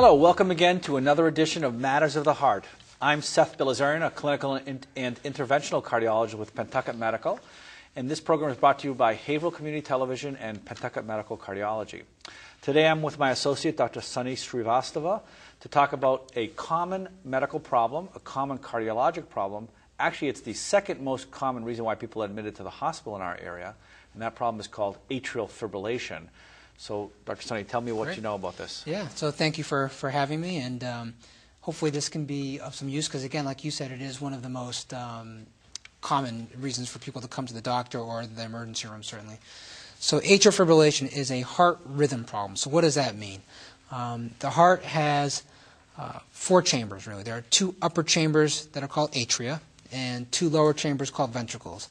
Hello, welcome again to another edition of Matters of the Heart. I'm Seth Bilazarian, a clinical and interventional cardiologist with Pentucket Medical, and this program is brought to you by Haverhill Community Television and Pentucket Medical Cardiology. Today I'm with my associate, Dr. Srivastava, to talk about a common medical problem, a common cardiologic problem. Actually, it's the second most common reason why people are admitted to the hospital in our area, and that problem is called atrial fibrillation. So, Dr. Sunny, tell me what you know about this. Yeah, so thank you for having me, and hopefully this can be of some use, because again, like you said, it is one of the most common reasons for people to come to the doctor or the emergency room, certainly. So atrial fibrillation is a heart rhythm problem. So what does that mean? The heart has four chambers, really. There are two upper chambers that are called atria, and two lower chambers called ventricles.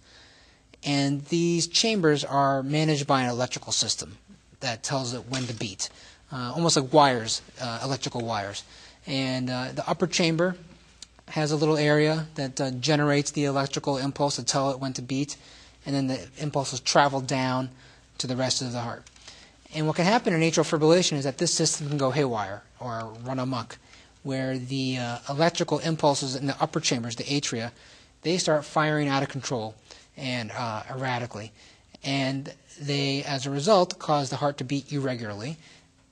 And these chambers are managed by an electrical system that tells it when to beat, almost like wires, electrical wires. And the upper chamber has a little area that generates the electrical impulse to tell it when to beat, and then the impulses travel down to the rest of the heart. And what can happen in atrial fibrillation is that this system can go haywire or run amok, where the electrical impulses in the upper chambers, the atria, they start firing out of control and erratically. And they, as a result, cause the heart to beat irregularly,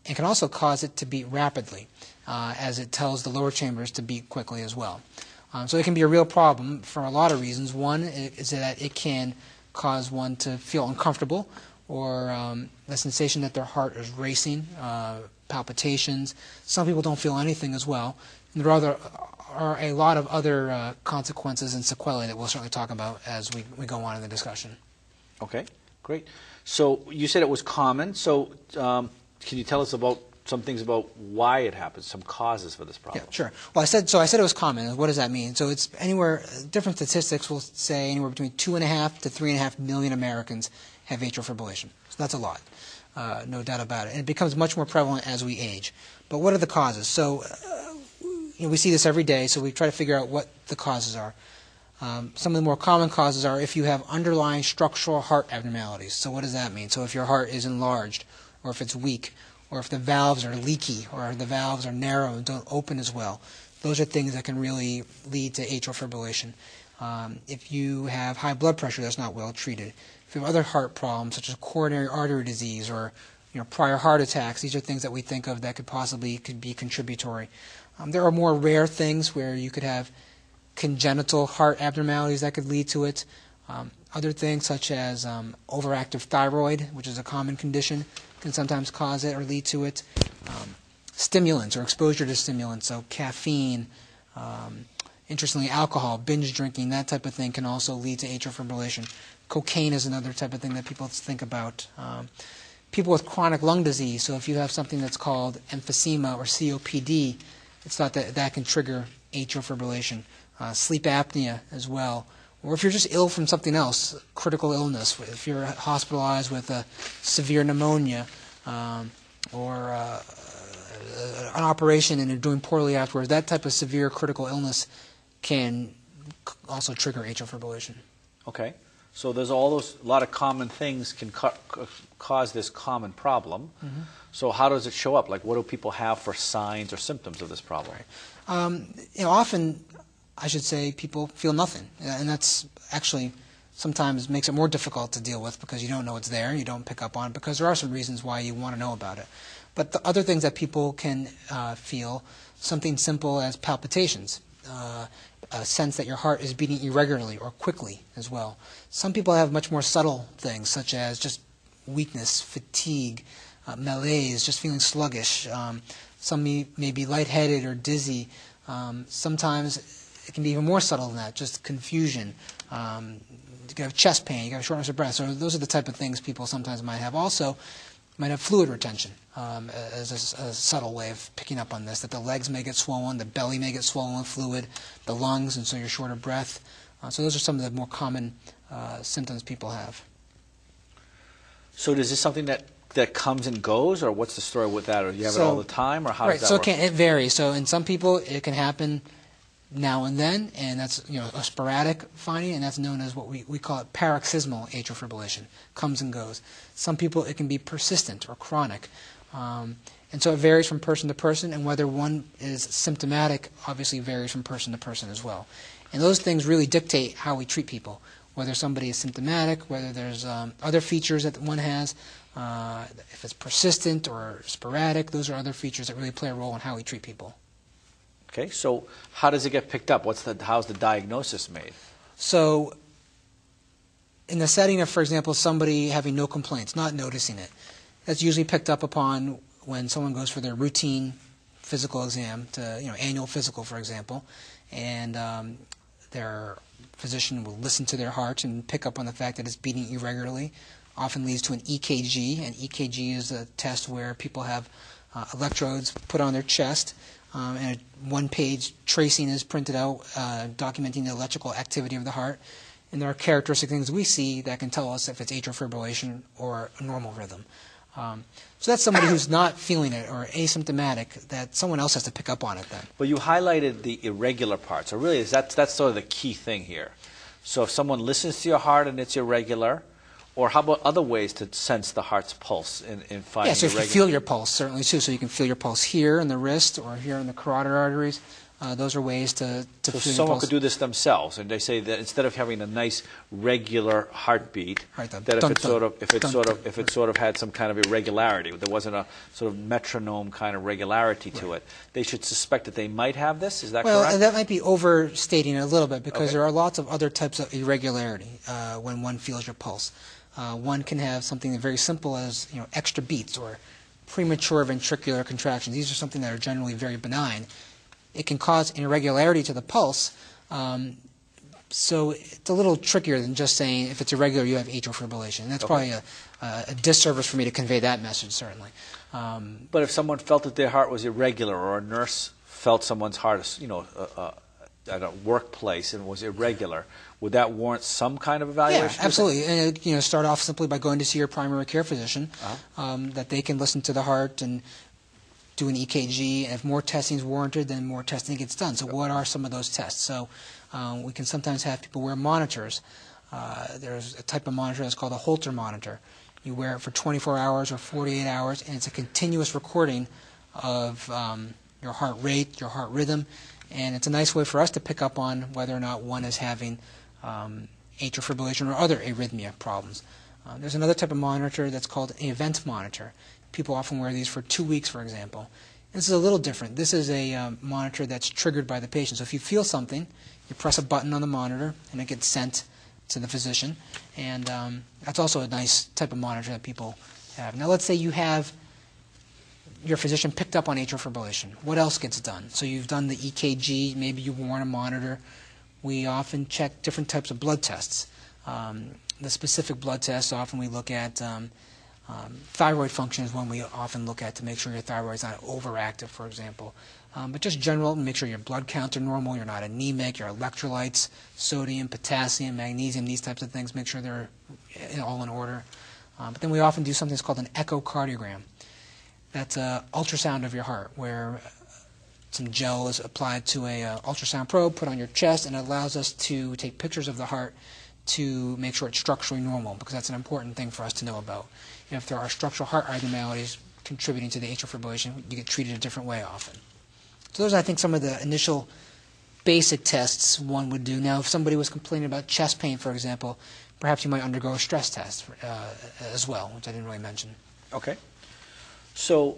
and can also cause it to beat rapidly, as it tells the lower chambers to beat quickly as well. So it can be a real problem for a lot of reasons. One is that it can cause one to feel uncomfortable, or the sensation that their heart is racing, palpitations. Some people don't feel anything as well. And there are a lot of other consequences and sequelae that we'll certainly talk about as we go on in the discussion. Okay, great. So you said it was common. So can you tell us about some things about why it happens, some causes for this problem? Yeah, sure. Well, I said it was common. What does that mean? So it's anywhere, different statistics will say anywhere between 2.5 to 3.5 million Americans have atrial fibrillation. So that's a lot, no doubt about it. And it becomes much more prevalent as we age. But what are the causes? So we see this every day, so we try to figure out what the causes are. Some of the more common causes are if you have underlying structural heart abnormalities. So what does that mean? So if your heart is enlarged, or if it's weak, or if the valves are leaky, or the valves are narrow and don't open as well. Those are things that can really lead to atrial fibrillation. If you have high blood pressure that's not well treated, if you have other heart problems such as coronary artery disease or prior heart attacks, these are things that we think of that could be contributory. There are more rare things where you could have congenital heart abnormalities that could lead to it. Other things such as overactive thyroid, which is a common condition, can sometimes cause it or lead to it. Stimulants or exposure to stimulants, so caffeine, interestingly alcohol, binge drinking, that type of thing can also lead to atrial fibrillation. Cocaine is another type of thing that people think about. People with chronic lung disease, so if you have something that's called emphysema or COPD, it's thought that that can trigger atrial fibrillation. Sleep apnea as well. Or if you're just ill from something else, critical illness, if you're hospitalized with a severe pneumonia or an operation and you're doing poorly afterwards, that type of severe critical illness can also trigger atrial fibrillation. Okay. So there's a lot of common things can cause this common problem. Mm-hmm. So how does it show up? Like, what do people have for signs or symptoms of this problem? Right. Often, I should say, people feel nothing, and that's actually sometimes makes it more difficult to deal with because you don't know it's there, you don't pick up on it, because there are some reasons why you want to know about it. But the other things that people can feel, something simple as palpitations, a sense that your heart is beating irregularly or quickly as well. Some people have much more subtle things, such as just weakness, fatigue, malaise, just feeling sluggish. Some may be lightheaded or dizzy. Sometimes it can be even more subtle than that, just confusion. You can have chest pain, you can have shortness of breath. So those are the type of things people sometimes might have. Also, might have fluid retention as a subtle way of picking up on this, that the legs may get swollen, the belly may get swollen with fluid, the lungs, and so you're short of breath. So those are some of the more common symptoms people have. So is this something that comes and goes, or what's the story with that? Or do you have it all the time, or how does that work? So it varies. So in some people it can happen now and then, and that's a sporadic finding, and that's known as what we call it paroxysmal atrial fibrillation. Comes and goes. Some people it can be persistent or chronic, and so it varies from person to person, and whether one is symptomatic obviously varies from person to person as well. And those things really dictate how we treat people, whether somebody is symptomatic, whether there's other features that one has, if it's persistent or sporadic. Those are other features that really play a role in how we treat people. Okay, so how does it get picked up? How's the diagnosis made? So in the setting of, for example, somebody having no complaints, not noticing it, that's usually picked up upon when someone goes for their routine physical exam, annual physical, for example, and their physician will listen to their heart and pick up on the fact that it's beating irregularly. Often leads to an EKG, and EKG is a test where people have electrodes put on their chest, and a one-page tracing is printed out documenting the electrical activity of the heart. And there are characteristic things we see that can tell us if it's atrial fibrillation or a normal rhythm. So that's somebody who's not feeling it or asymptomatic, that someone else has to pick up on it then. But you highlighted the irregular part. So really, that's sort of the key thing here. So if someone listens to your heart and it's irregular, or how about other ways to sense the heart's pulse in finding? Yeah, so if you feel your pulse, certainly too. So you can feel your pulse here in the wrist or here in the carotid arteries. Those are ways to feel your pulse. So someone could do this themselves, and they say that instead of having a nice regular heartbeat, right, that if it sort of had some kind of irregularity, there wasn't a sort of metronome kind of regularity to it, they should suspect that they might have this. Is that correct? Well, that might be overstating it a little bit, because there are lots of other types of irregularity when one feels your pulse. One can have something very simple as extra beats or premature ventricular contractions. These are something that are generally very benign. It can cause an irregularity to the pulse, so it's a little trickier than just saying if it's irregular you have atrial fibrillation. And that's probably a disservice for me to convey that message, certainly. But if someone felt that their heart was irregular, or a nurse felt someone's heart, at a workplace and was irregular, would that warrant some kind of evaluation? Yeah, absolutely. And start off simply by going to see your primary care physician, that they can listen to the heart and do an EKG, and if more testing is warranted, then more testing gets done. So what are some of those tests? So we can sometimes have people wear monitors. There's a type of monitor that's called a Holter monitor. You wear it for 24 hours or 48 hours, and it's a continuous recording of your heart rate, your heart rhythm, and it's a nice way for us to pick up on whether or not one is having atrial fibrillation or other arrhythmia problems. There's another type of monitor that's called an event monitor. People often wear these for 2 weeks, for example. And this is a little different. This is a monitor that's triggered by the patient. So if you feel something, you press a button on the monitor, and it gets sent to the physician. And that's also a nice type of monitor that people have. Now let's say you have your physician picked up on atrial fibrillation. What else gets done? So you've done the EKG, maybe you've worn a monitor. We often check different types of blood tests. The specific blood tests, often we look at thyroid function is one we often look at to make sure your thyroid is not overactive, for example. But just general, make sure your blood counts are normal, you're not anemic, your electrolytes, sodium, potassium, magnesium, these types of things, make sure they're all in order. But then we often do something that's called an echocardiogram. That's an ultrasound of your heart, where some gel is applied to a ultrasound probe, put on your chest, and it allows us to take pictures of the heart to make sure it's structurally normal, because that's an important thing for us to know about. If there are structural heart abnormalities contributing to the atrial fibrillation, you get treated a different way often. So those are, I think, some of the initial basic tests one would do. Now, if somebody was complaining about chest pain, for example, perhaps you might undergo a stress test as well, which I didn't really mention. Okay. So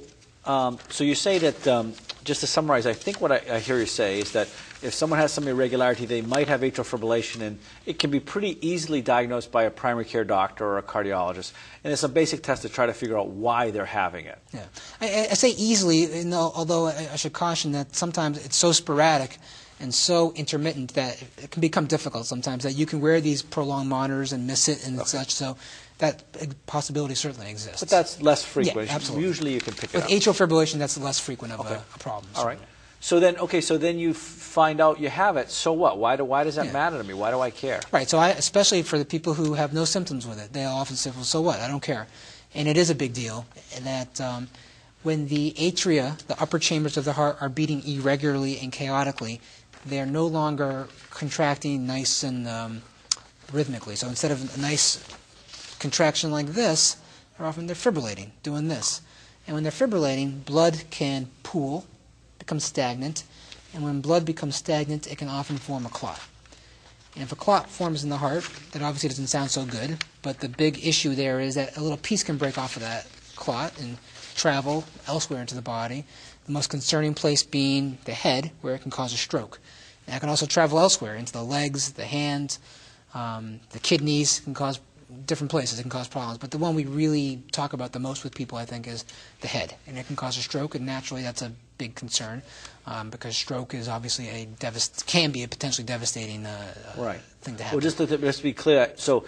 you say that, just to summarize, I think what I hear you say is that if someone has some irregularity, they might have atrial fibrillation, and it can be pretty easily diagnosed by a primary care doctor or a cardiologist. And it's a basic test to try to figure out why they're having it. Yeah, I say easily, although I should caution that sometimes it's so sporadic and so intermittent that it can become difficult sometimes, that you can wear these prolonged monitors and miss it and such. So that possibility certainly exists. But that's less frequent. Yeah, absolutely. Usually you can pick it up. With atrial fibrillation, that's less frequent of a problem. All right. So then you find out you have it. So what? Why does that matter to me? Why do I care? Right. So especially for the people who have no symptoms with it, they'll often say, well, so what? I don't care. And it is a big deal that when the atria, the upper chambers of the heart, are beating irregularly and chaotically, they are no longer contracting nice and rhythmically. So instead of a nice contraction like this, they're fibrillating, doing this. And when they're fibrillating, blood can pool, become stagnant, and when blood becomes stagnant, it can often form a clot. And if a clot forms in the heart, that obviously doesn't sound so good, but the big issue there is that a little piece can break off of that clot and travel elsewhere into the body, the most concerning place being the head, where it can cause a stroke. And it can also travel elsewhere, into the legs, the hands, the kidneys, can cause different places, it can cause problems. But the one we really talk about the most with people, I think, is the head. And it can cause a stroke, and naturally that's a big concern because stroke is obviously can be a potentially devastating thing to happen. Well, just to be clear, so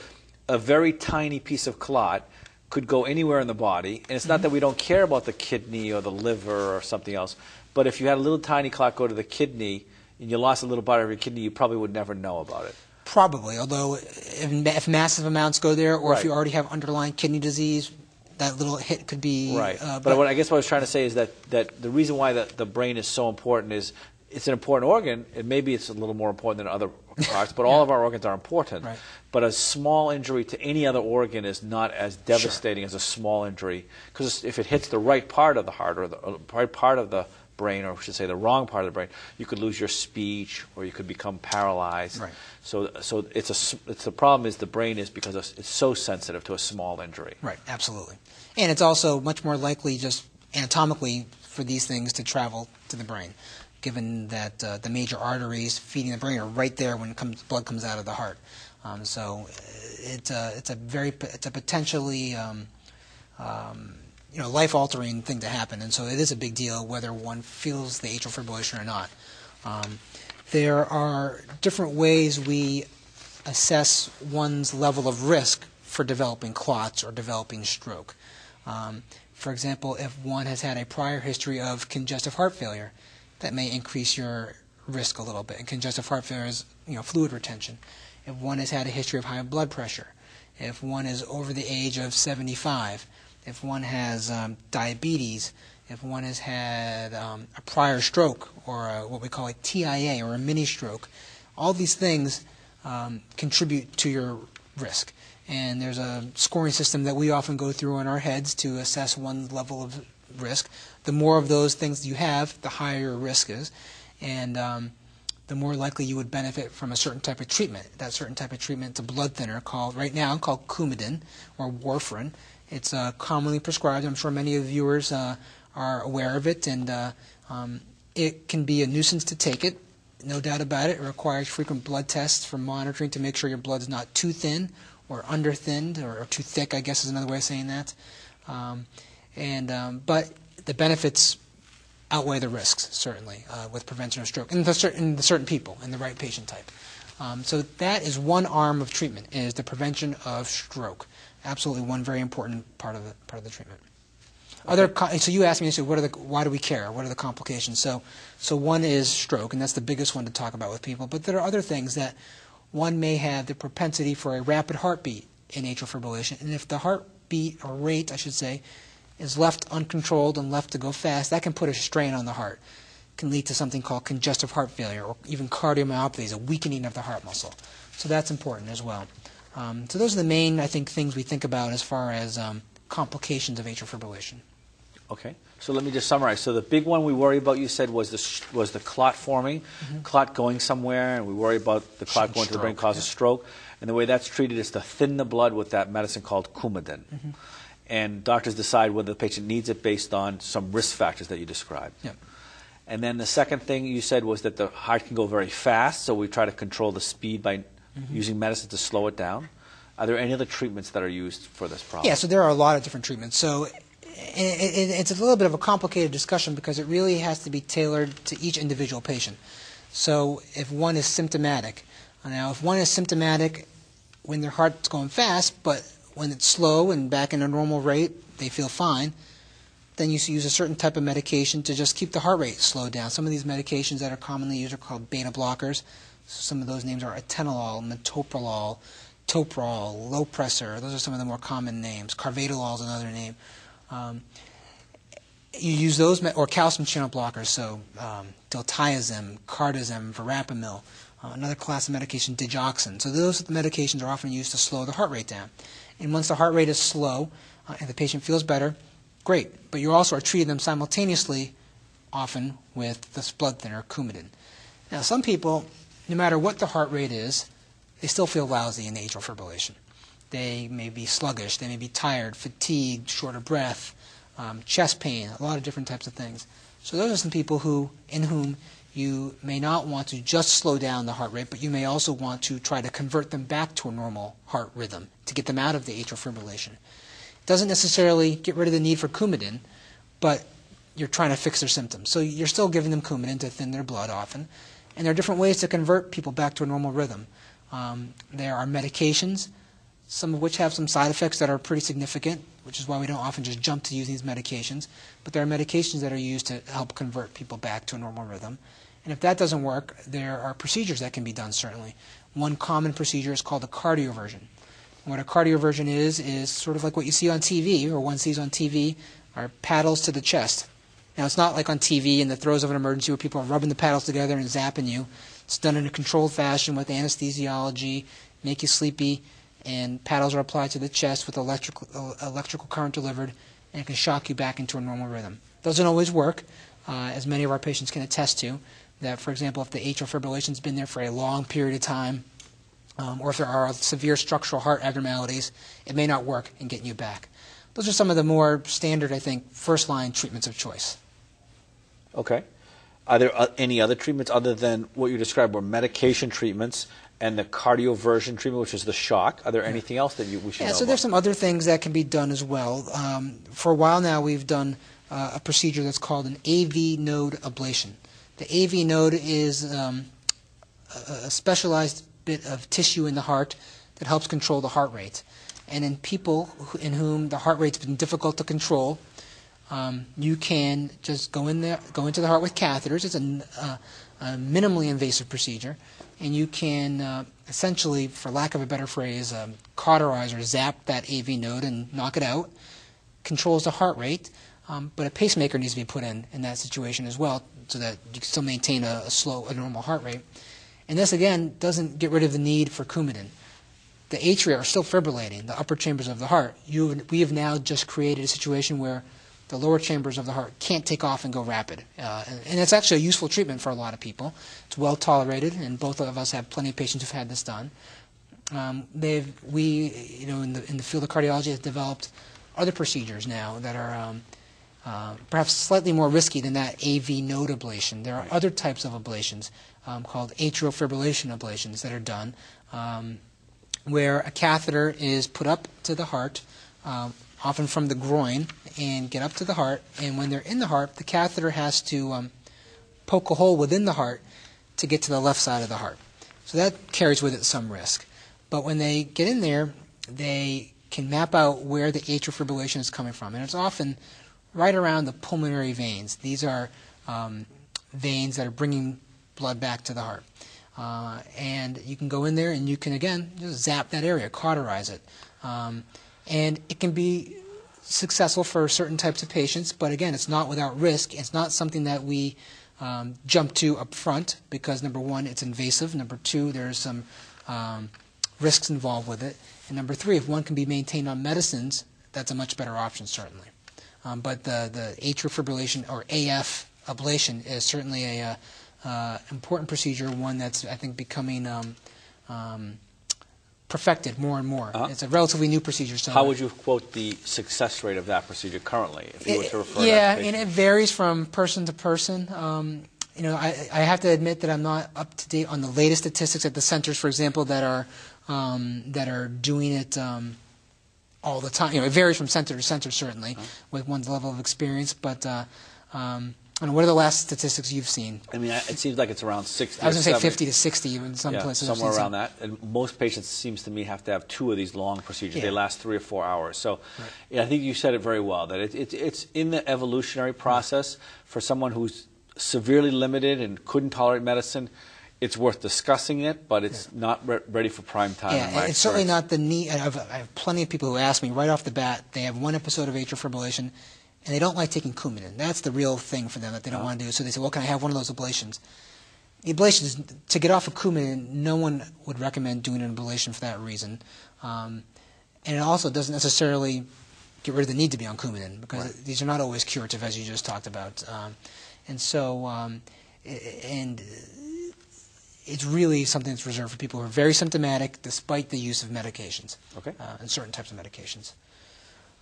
a very tiny piece of clot could go anywhere in the body, and it's not that we don't care about the kidney or the liver or something else, but if you had a little tiny clot go to the kidney and you lost a little part of your kidney, you probably would never know about it. Probably, although if massive amounts go there, or if you already have underlying kidney disease, that little hit could be... Right. But what I guess what I was trying to say is that the reason why the brain is so important is it's an important organ, and maybe it's a little more important than other parts, but all of our organs are important. Right. But a small injury to any other organ is not as devastating as a small injury, because if it hits the right part of the heart or the right part of the brain, or I should say the wrong part of the brain, you could lose your speech or you could become paralyzed. Right. So the problem is the brain is because it's so sensitive to a small injury. Right, absolutely. And it's also much more likely just anatomically for these things to travel to the brain, given that the major arteries feeding the brain are right there when blood comes out of the heart. So it's a potentially life-altering thing to happen, and so it is a big deal whether one feels the atrial fibrillation or not. There are different ways we assess one's level of risk for developing clots or developing stroke. For example, if one has had a prior history of congestive heart failure, that may increase your risk a little bit. And congestive heart failure is fluid retention. If one has had a history of high blood pressure, if one is over the age of 75, if one has diabetes, if one has had a prior stroke or what we call a TIA or a mini stroke, all these things contribute to your risk. And there's a scoring system that we often go through in our heads to assess one's level of risk. The more of those things you have, the higher your risk is, and the more likely you would benefit from a certain type of treatment. That certain type of treatment is a blood thinner right now called Coumadin or warfarin. It's commonly prescribed. I'm sure many of the viewers are aware of it, and it can be a nuisance to take it, no doubt about it. It requires frequent blood tests for monitoring to make sure your blood is not too thin or under-thinned, or too thick, I guess is another way of saying that. But the benefits outweigh the risks, certainly, with prevention of stroke in certain people, in the right patient type. So that is one arm of treatment, is the prevention of stroke. Absolutely one very important part of the treatment. Okay. So you asked me, why do we care? What are the complications? So one is stroke, and that's the biggest one to talk about with people. But there are other things that one may have the propensity for a rapid heartbeat in atrial fibrillation. And if the heartbeat, or rate, I should say, is left uncontrolled and left to go fast, that can put a strain on the heart. It can lead to something called congestive heart failure, or even cardiomyopathy, a weakening of the heart muscle. So that's important as well. So those are the main, I think, things we think about as far as complications of atrial fibrillation. Okay. So let me just summarize. So the big one we worry about, you said, was the clot forming, clot going somewhere, and we worry about the clot going to the brain causes stroke. And the way that's treated is to thin the blood with that medicine called Coumadin. And doctors decide whether the patient needs it based on some risk factors that you described. Yep. And then the second thing you said was that the heart can go very fast, so we try to control the speed by using medicine to slow it down. Are there any other treatments that are used for this problem? Yeah, so there are a lot of different treatments. So it's a little bit of a complicated discussion because it really has to be tailored to each individual patient. So if one is symptomatic, now if one is symptomatic when their heart's going fast, but when it's slow and back in a normal rate, they feel fine, then you use a certain type of medication to just keep the heart rate slowed down. Some of these medications that are commonly used are called beta blockers. So some of those names are atenolol, metoprolol, toprol, Lopressor. Those are some of the more common names. Carvedilol is another name. you use those, or calcium channel blockers, so diltiazem, cardizem, verapamil, another class of medication, digoxin. So those medications are often used to slow the heart rate down. And once the heart rate is slow and the patient feels better, great. But you also are treating them simultaneously, often with this blood thinner, Coumadin. Now, some people, no matter what the heart rate is, they still feel lousy in atrial fibrillation. They may be sluggish, they may be tired, fatigued, short of breath, chest pain, a lot of different types of things. So those are some people in whom you may not want to just slow down the heart rate, but you may also want to try to convert them back to a normal heart rhythm to get them out of the atrial fibrillation. It doesn't necessarily get rid of the need for Coumadin, but you're trying to fix their symptoms. So you're still giving them Coumadin to thin their blood often. And there are different ways to convert people back to a normal rhythm. There are medications, some of which have some side effects that are pretty significant, which is why we don't often just jump to using these medications. But there are medications that are used to help convert people back to a normal rhythm. And if that doesn't work, there are procedures that can be done, certainly. One common procedure is called a cardioversion. And what a cardioversion is sort of like what you see on TV, or one sees on TV, are paddles to the chest. Now, it's not like on TV in the throes of an emergency where people are rubbing the paddles together and zapping you. It's done in a controlled fashion with anesthesiology, make you sleepy, and paddles are applied to the chest with electrical current delivered, and it can shock you back into a normal rhythm. Doesn't always work, as many of our patients can attest to, that, for example, if the atrial fibrillation's been there for a long period of time, or if there are severe structural heart abnormalities, it may not work in getting you back. Those are some of the more standard, I think, first-line treatments of choice. Okay. Are there any other treatments other than what you described were medication treatments and the cardioversion treatment, which is the shock? Are there anything else that we should know so about? There's some other things that can be done as well. For a while now, we've done a procedure that's called an AV node ablation. The AV node is a specialized bit of tissue in the heart that helps control the heart rate. And in people in whom the heart rate's been difficult to control, you can just go into the heart with catheters. It's a minimally invasive procedure, and you can essentially, for lack of a better phrase, cauterize or zap that AV node and knock it out. Controls the heart rate, but a pacemaker needs to be put in that situation as well, so that you can still maintain a normal heart rate. And this again doesn't get rid of the need for Coumadin. The atria are still fibrillating, the upper chambers of the heart. We have now just created a situation where the lower chambers of the heart can't take off and go rapid. And it's actually a useful treatment for a lot of people. It's well tolerated, and both of us have plenty of patients who've had this done. We, in the field of cardiology, have developed other procedures now that are perhaps slightly more risky than that AV node ablation. There are other types of ablations called atrial fibrillation ablations that are done, where a catheter is put up to the heart, often from the groin, and get up to the heart. And when they're in the heart, the catheter has to poke a hole within the heart to get to the left side of the heart. So that carries with it some risk. But when they get in there, they can map out where the atrial fibrillation is coming from. And it's often right around the pulmonary veins. These are veins that are bringing blood back to the heart. And you can go in there and you can, again, just zap that area, cauterize it. And it can be successful for certain types of patients, but again, it's not without risk. It's not something that we jump to up front because, number one, it's invasive. Number two, there's some risks involved with it. And number three, if one can be maintained on medicines, that's a much better option, certainly. But the atrial fibrillation, or AF ablation, is certainly a important procedure, one that's, I think, becoming perfected more and more. It's a relatively new procedure. So how would you quote the success rate of that procedure currently, if you were to refer Yeah, that and it varies from person to person. I have to admit that I'm not up to date on the latest statistics at the centers, for example, that are doing it all the time. It varies from center to center, certainly, with one's level of experience. But what are the last statistics you've seen? I mean, it seems like it's around 60. I was going to say 50 to 60 in some places. Somewhere around that. And most patients, seems to me, have to have 2 of these long procedures. Yeah. They last 3 or 4 hours. So I think you said it very well, that it's in the evolutionary process for someone who's severely limited and couldn't tolerate medicine. It's worth discussing it, but it's not ready for prime time. Yeah, it's certainly not the need. I have plenty of people who ask me right off the bat, they have one episode of atrial fibrillation, and they don't like taking Coumadin. That's the real thing for them that they don't want to do. So they say, well, can I have one of those ablations? The ablation is, to get off of Coumadin, no one would recommend doing an ablation for that reason. And it also doesn't necessarily get rid of the need to be on Coumadin, because these are not always curative, as you just talked about. And it's really something that's reserved for people who are very symptomatic despite the use of medications, and certain types of medications.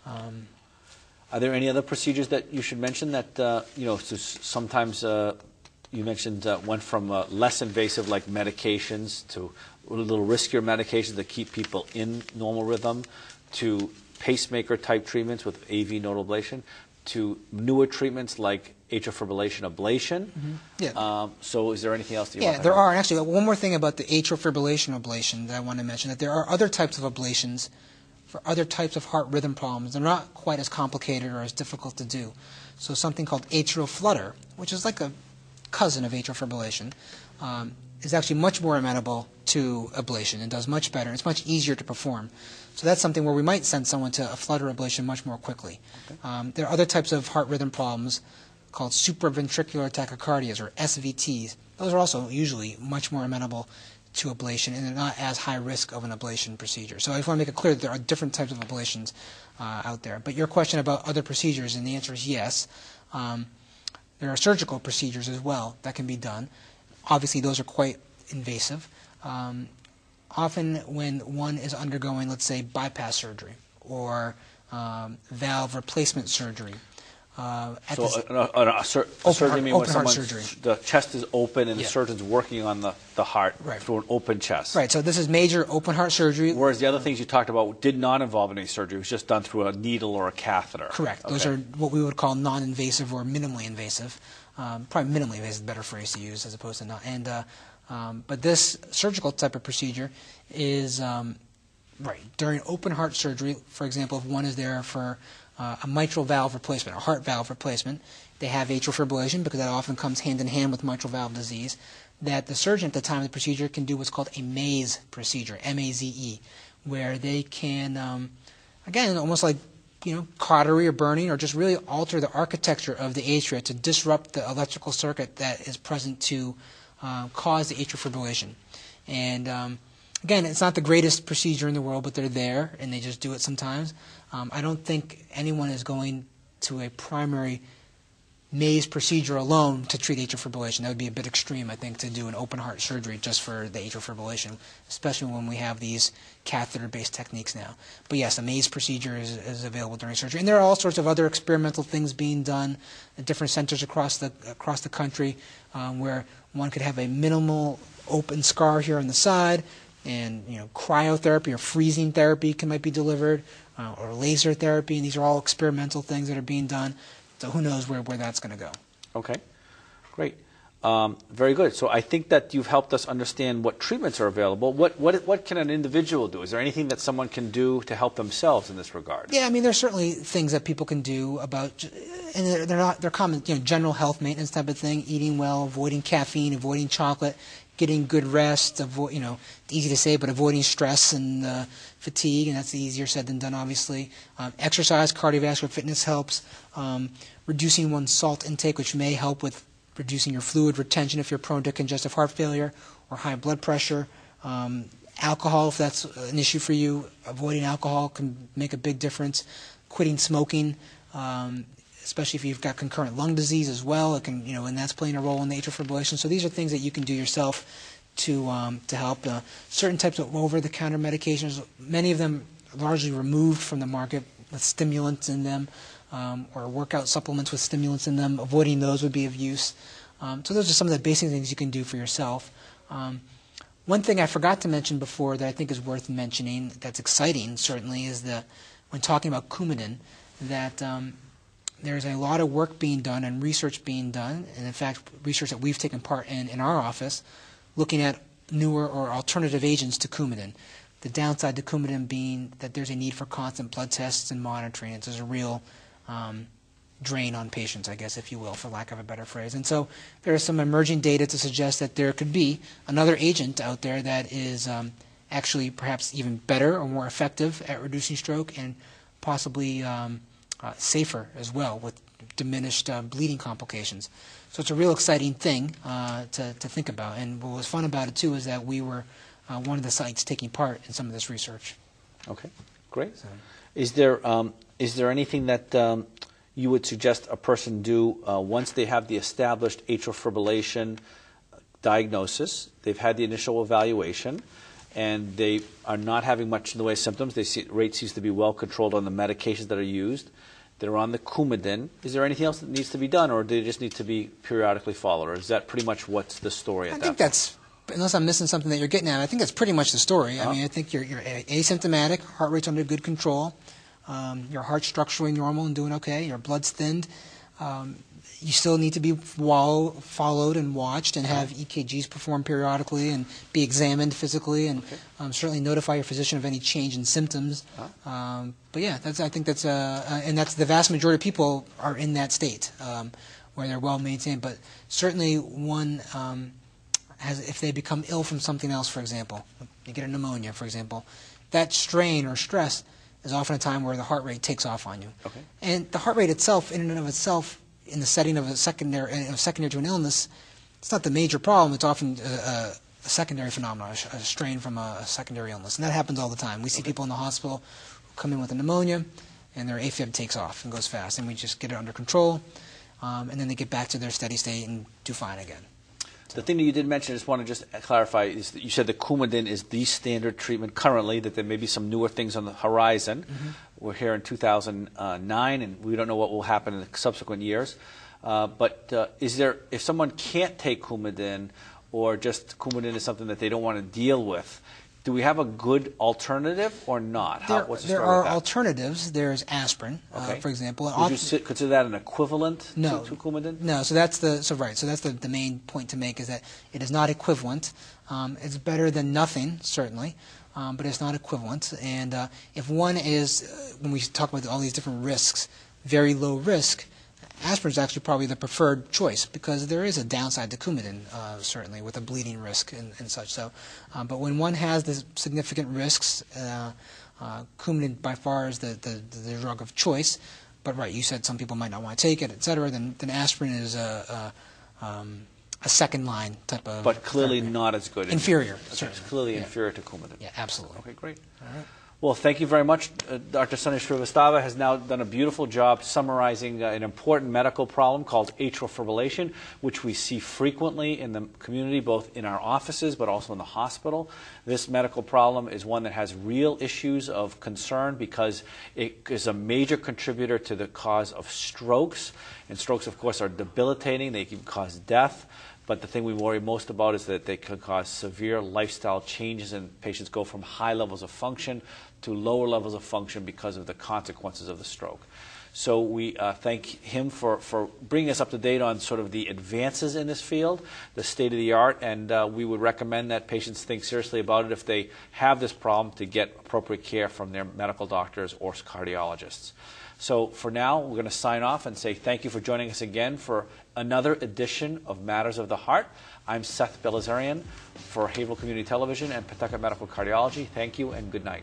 Are there any other procedures that you should mention that, you know, so sometimes you mentioned went from less invasive like medications to a little riskier medications that keep people in normal rhythm, to pacemaker type treatments with AV nodal ablation, to newer treatments like atrial fibrillation ablation. So is there anything else that you want to there are. And actually, one more thing about the atrial fibrillation ablation that I want to mention, that there are other types of ablations for other types of heart rhythm problems. They're not quite as complicated or as difficult to do. So something called atrial flutter, which is like a cousin of atrial fibrillation, is actually much more amenable to ablation and does much better. It's much easier to perform. So that's something where we might send someone to a flutter ablation much more quickly. There are other types of heart rhythm problems called supraventricular tachycardias, or SVTs. Those are also usually much more amenable to ablation, and they're not as high risk of an ablation procedure. So I just want to make it clear that there are different types of ablations out there. But your question about other procedures, and the answer is yes. There are surgical procedures as well that can be done. Obviously, those are quite invasive. Often when one is undergoing, let's say, bypass surgery or valve replacement surgery. So a surgery means when surgery. The chest is open and the surgeon's working on the heart through an open chest. Right, so this is major open heart surgery. Whereas the other things you talked about did not involve any surgery. It was just done through a needle or a catheter. Correct. Those are what we would call non-invasive or minimally invasive. Probably minimally invasive is a better phrase to use as opposed to not. But this surgical type of procedure is during open heart surgery. For example, if one is there for a mitral valve replacement, a heart valve replacement, they have atrial fibrillation because that often comes hand in hand with mitral valve disease, that the surgeon at the time of the procedure can do what's called a maze procedure, M-A-Z-E, where they can, again, almost like cautery or burning, or just really alter the architecture of the atria to disrupt the electrical circuit that is present to cause the atrial fibrillation. And again, it's not the greatest procedure in the world, but they're there, and they just do it sometimes. I don't think anyone is going to a primary maze procedure alone to treat atrial fibrillation. That would be a bit extreme, I think, to do an open heart surgery just for the atrial fibrillation, especially when we have these catheter-based techniques now. But yes, a maze procedure is available during surgery. And there are all sorts of other experimental things being done at different centers across the country, where one could have a minimal open scar here on the side, and cryotherapy or freezing therapy might be delivered, or laser therapy, and these are all experimental things that are being done. So who knows where that's going to go. Okay, great. Very good. So I think that you've helped us understand what treatments are available. What can an individual do? Is there anything that someone can do to help themselves in this regard? Yeah, I mean, there's certainly things that people can do about, and they're common, general health maintenance type of thing: eating well, avoiding caffeine, avoiding chocolate, getting good rest, easy to say, but avoiding stress and fatigue, and that's easier said than done, obviously. Exercise, cardiovascular fitness helps. Reducing one's salt intake, which may help with reducing your fluid retention if you're prone to congestive heart failure or high blood pressure. Alcohol, if that's an issue for you, avoiding alcohol can make a big difference. Quitting smoking, especially if you've got concurrent lung disease as well, it can, and that's playing a role in the atrial fibrillation. So these are things that you can do yourself to help. Certain types of over-the-counter medications, many of them largely removed from the market with stimulants in them, or workout supplements with stimulants in them. Avoiding those would be of use. So those are some of the basic things you can do for yourself. One thing I forgot to mention before that I think is worth mentioning, that's exciting certainly, is that when talking about Coumadin, that there's a lot of work being done and research being done, and in fact research that we've taken part in our office, looking at newer or alternative agents to Coumadin. The downside to Coumadin being that there's a need for constant blood tests and monitoring. And there's a real drain on patients, I guess, if you will, for lack of a better phrase. And so there is some emerging data to suggest that there could be another agent out there that is actually perhaps even better or more effective at reducing stroke, and possibly safer as well, with diminished bleeding complications. So it's a real exciting thing to think about. And what was fun about it too is that we were one of the sites taking part in some of this research. Okay, great. So, is there anything that you would suggest a person do once they have the established atrial fibrillation diagnosis, they've had the initial evaluation, and they are not having much in the way of symptoms? Rate seems to be well controlled on the medications that are used. They're on the Coumadin. Is there anything else that needs to be done, or do they just need to be periodically followed, or is that pretty much what's the story at that point? I think that's, unless I'm missing something that you're getting at, I think that's pretty much the story. I mean, I think you're asymptomatic, heart rate's under good control, your heart's structurally normal and doing okay, your blood's thinned. You still need to be followed and watched and have EKGs performed periodically and be examined physically, and certainly notify your physician of any change in symptoms. But yeah, I think that's and that's the vast majority of people are in that state where they're well maintained. But certainly one if they become ill from something else, for example, you get a pneumonia, for example, that strain or stress is often a time where the heart rate takes off on you. Okay. And the heart rate itself, in and of itself, in the setting of a secondary to an illness, it's not the major problem. It's often a secondary phenomenon, a strain from a secondary illness. And that happens all the time. We see people in the hospital who come in with a pneumonia, and their AFib takes off and goes fast, and we just get it under control, and then they get back to their steady state and do fine again. The thing that you did mention, I just want to clarify, is that you said the Coumadin is the standard treatment currently, that there may be some newer things on the horizon. We're here in 2009, and we don't know what will happen in the subsequent years. But is there, if someone can't take Coumadin, or just Coumadin is something that they don't want to deal with, do we have a good alternative or not? There are alternatives. There's aspirin, for example. Would you consider that an equivalent to Coumadin? No. So that's the main point to make, is that it is not equivalent. It's better than nothing, certainly, but it's not equivalent. And if one is, when we talk about all these different risks, very low risk, aspirin is actually probably the preferred choice, because there is a downside to Coumadin, certainly, with a bleeding risk and such. So, but when one has the significant risks, Coumadin by far is the drug of choice. But right, you said some people might not want to take it, et cetera. Then aspirin is a second line type of. But clearly not as good. Inferior. It's clearly inferior to Coumadin. Yeah, absolutely. Okay, great. All right. Well, thank you very much. Dr. Srivastava has now done a beautiful job summarizing an important medical problem called atrial fibrillation, which we see frequently in the community, both in our offices but also in the hospital. This medical problem is one that has real issues of concern because it is a major contributor to the cause of strokes. And strokes, of course, are debilitating. They can cause death. But the thing we worry most about is that they can cause severe lifestyle changes, and patients go from high levels of function to lower levels of function because of the consequences of the stroke. So we thank him for bringing us up to date on sort of the advances in this field, the state of the art, and we would recommend that patients think seriously about it if they have this problem, to get appropriate care from their medical doctors or cardiologists. So for now, we're going to sign off and say thank you for joining us again for another edition of Matters of the Heart. I'm Seth Bilazarian for Haverhill Community Television and Pentucket Medical Cardiology. Thank you and good night.